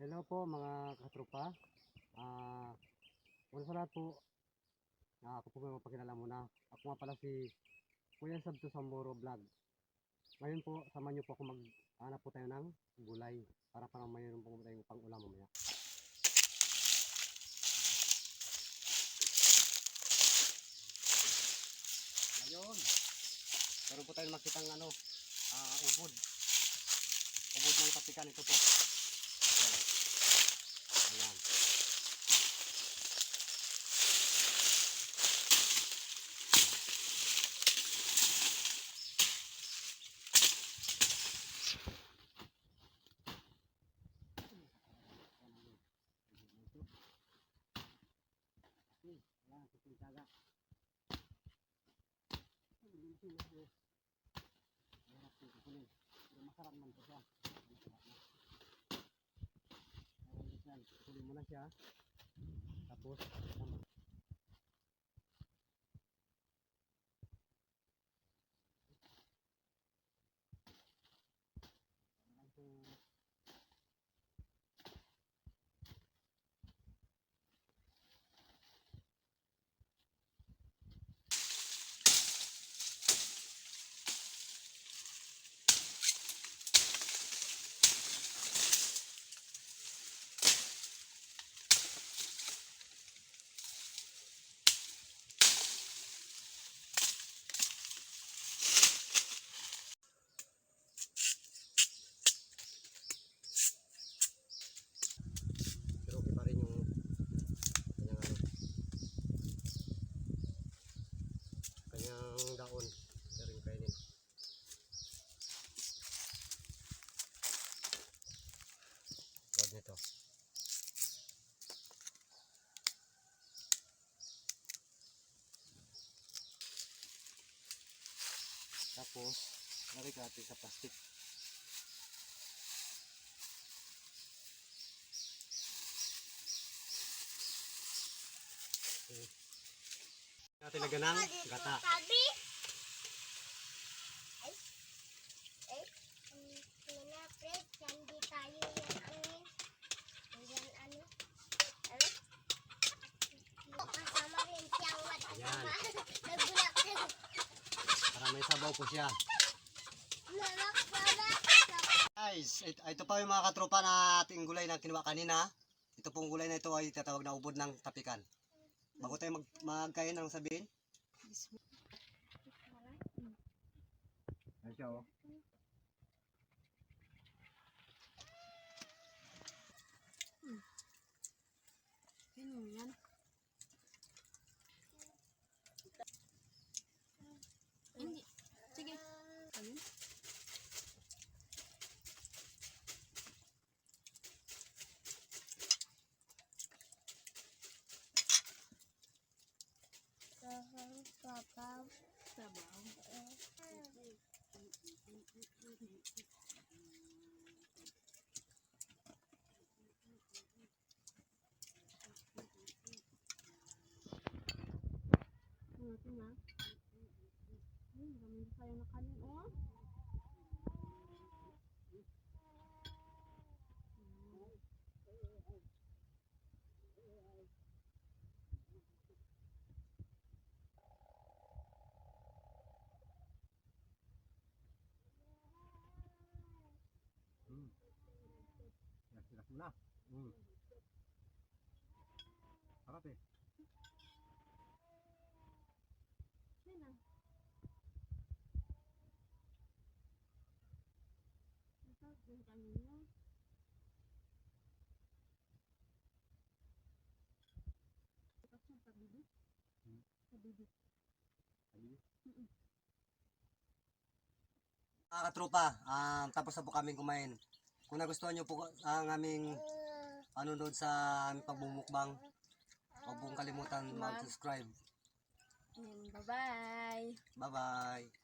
Hello po mga katropa. Una sa lahat po, ako po may mapakilala muna. Ako nga pala si Kuya Sabto Samboro Vlog. Ngayon po, samahan niyo po ako maghanap po tayo ng gulay para mayroon po tayong pang ulam mamaya. Ngayon, meron po tayong makitang ubod. Ubod ng tapikan ito po. Ayan. Ayan, kukuntaga. Masarap man po siya. Kunin mo na siya. Tapos, pero okay pa rin yung kanyang daon. Pero yung kainin. Huwag nito. Tapos, lagay natin sa plastic. Natin lagyan ng gata. Ayan. Para may sabaw po siya. Guys, ito pa yung mga katropa na ating gulay na kinuha kanina. Ito pong gulay na ito ay tatawag na ubod ng tapikan. Bago tayo magkain, anong sabihin? Ayan siya oh. Yan. Hindi. Sige. Ayun. Sabaw. Ito na. Maraming sayang na kanin, oh. Silas mo na. Harap eh. Yan na. Masarap yung kanin mo. Tapos sa bibig. Sa bibig. Mga katropa, tapos na po kami kumain. Kung nagustuhan nyo po ang aming panonood sa aming pagbumukbang, huwag pong kalimutan mag-subscribe. Bye-bye. Bye-bye.